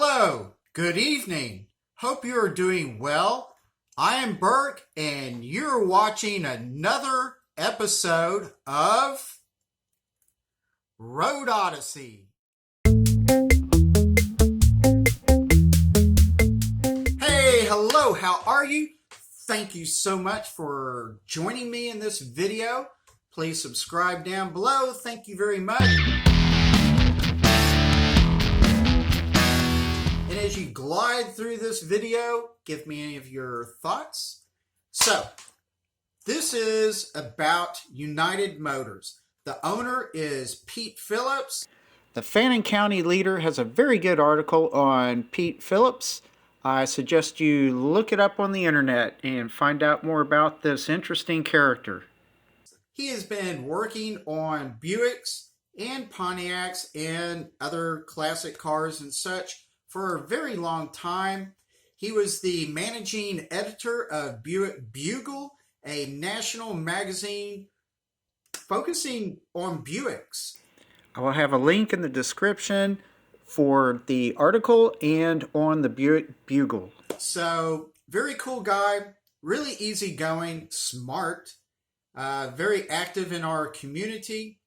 Hello, good evening. Hope you are doing well. I am Burke, and you're watching another episode of Road Odyssey. Hey, hello, how are you? Thank you so much for joining me in this video. Please subscribe down below. Thank you very much. And as you glide through this video, give me any of your thoughts. So, this is about United Motors. The owner is Pete Phillips. The Fannin County Leader has a very good article on Pete Phillips. I suggest you look it up on the internet and find out more about this interesting character. He has been working on Buicks and Pontiacs and other classic cars and such for a very long time. He was the managing editor of Buick Bugle, a national magazine focusing on Buicks. I will have a link in the description for the article and on the Buick Bugle. So, very cool guy, really easygoing, smart, very active in our community.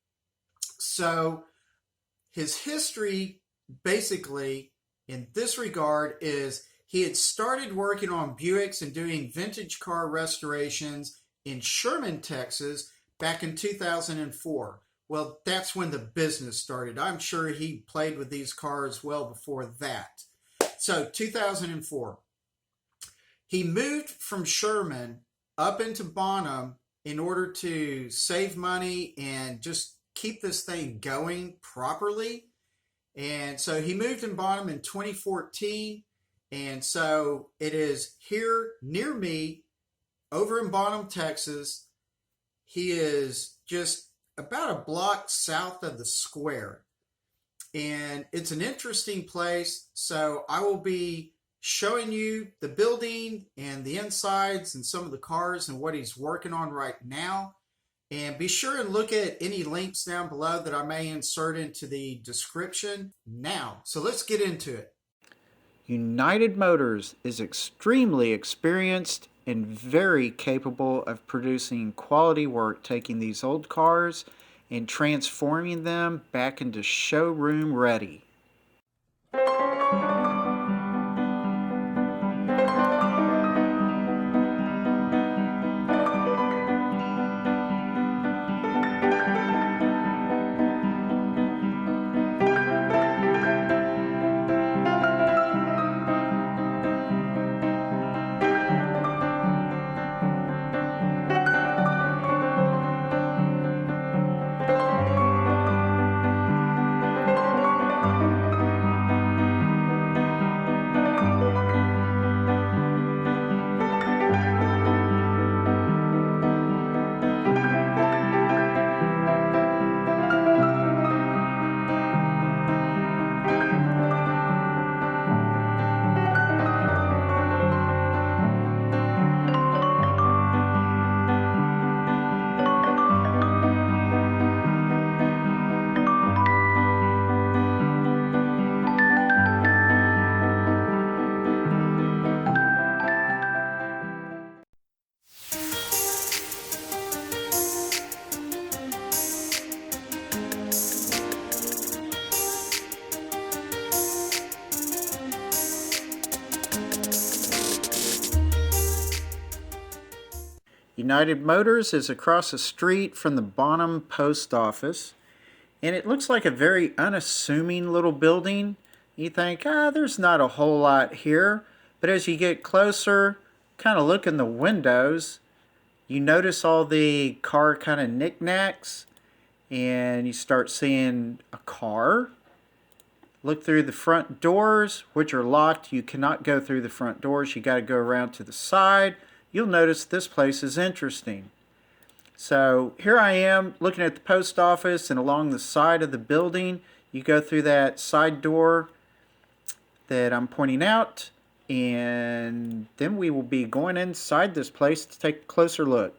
So, his history basically in this regard is he had started working on Buicks and doing vintage car restorations in Sherman, Texas back in 2004. Well, that's when the business started. I'm sure he played with these cars well before that. So 2004. He moved from Sherman up into Bonham in order to save money and just keep this thing going properly. And so he moved in Bonham in 2014. And so it is here near me over in Bonham, Texas. He is just about a block south of the square. And it's an interesting place. So I will be showing you the building and the insides and some of the cars and what he's working on right now. And be sure and look at any links down below that I may insert into the description now. So let's get into it. United Motors is extremely experienced and very capable of producing quality work, taking these old cars and transforming them back into showroom ready. United Motors is across the street from the Bonham Post Office, and it looks like a very unassuming little building. You think, there's not a whole lot here, but as you get closer, kind of look in the windows, you notice all the car kind of knickknacks, and you start seeing a car. Look through the front doors, which are locked. You cannot go through the front doors. You got to go around to the side. You'll notice this place is interesting. So here I am looking at the post office, and along the side of the building, you go through that side door that I'm pointing out, and then we will be going inside this place to take a closer look.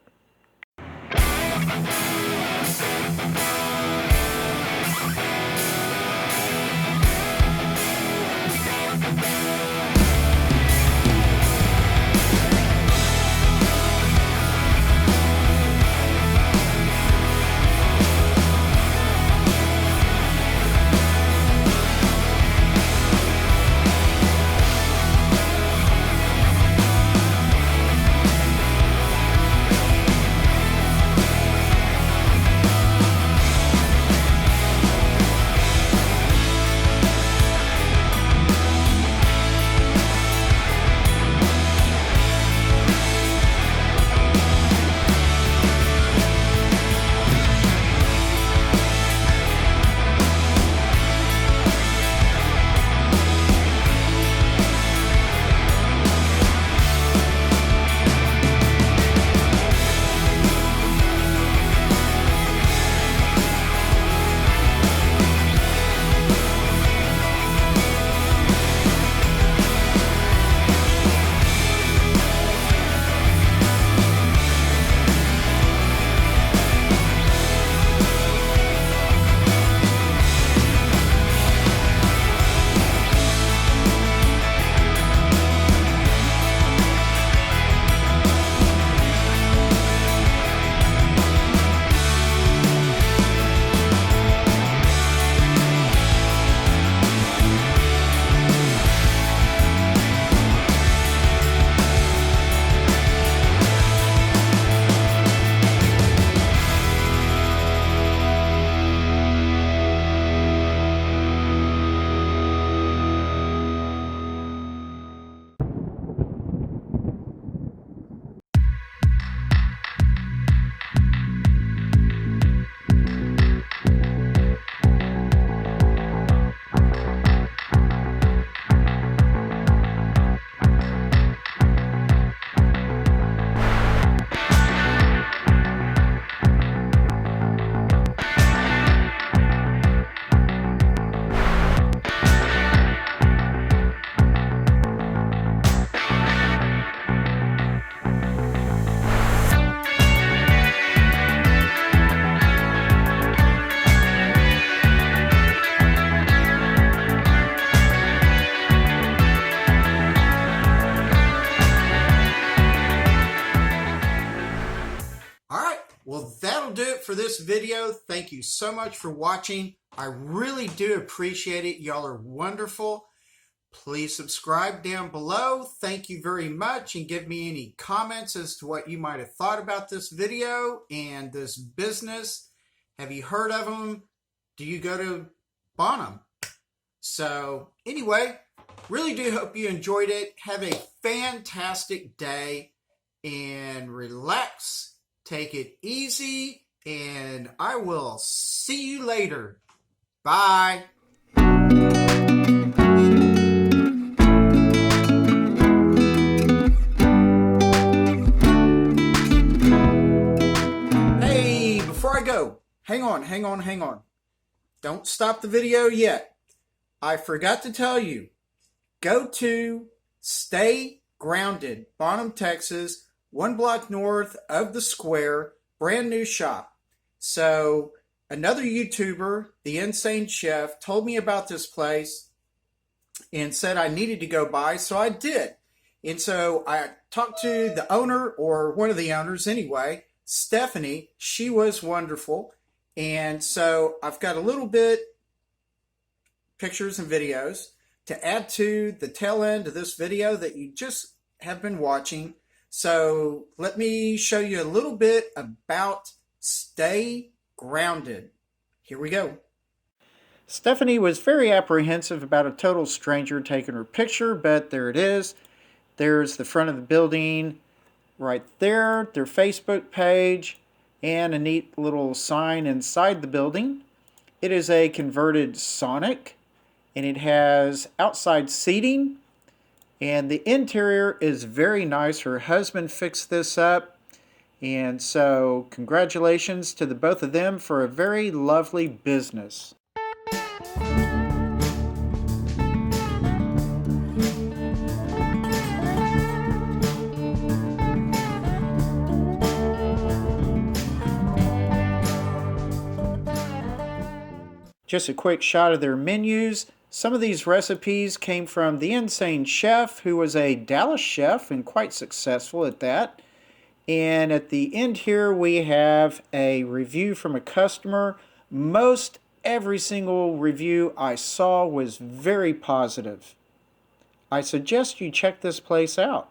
for this video. Thank you so much for watching. I really do appreciate it. Y'all are wonderful. Please subscribe down below. Thank you very much, and give me any comments as to what you might have thought about this video and this business. Have you heard of them? Do you go to Bonham? So anyway, really do hope you enjoyed it. Have a fantastic day and relax. Take it easy, and I will see you later. Bye. Before I go, hang on. Don't stop the video yet. I forgot to tell you, go to Stay Grounded, Bonham, Texas, 1 block north of the square, brand new shop. So another YouTuber, The Insane Chef, told me about this place and said I needed to go by, so I did. And so I talked to the owner, or one of the owners anyway, Stephanie. She was wonderful. And so I've got a little bit pictures and videos to add to the tail end of this video that you just have been watching. So let me show you a little bit about Stay Grounded. Here we go. Stephanie was very apprehensive about a total stranger taking her picture, but there it is. There's the front of the building right there, their Facebook page, and a neat little sign inside the building. It is a converted Sonic, and it has outside seating, and the interior is very nice. Her husband fixed this up, and so congratulations to the both of them for a very lovely business. Just a quick shot of their menus. Some of these recipes came from The Insane Chef, who was a Dallas chef and quite successful at that. And at the end here, we have a review from a customer. Most every single review I saw was very positive. I suggest you check this place out.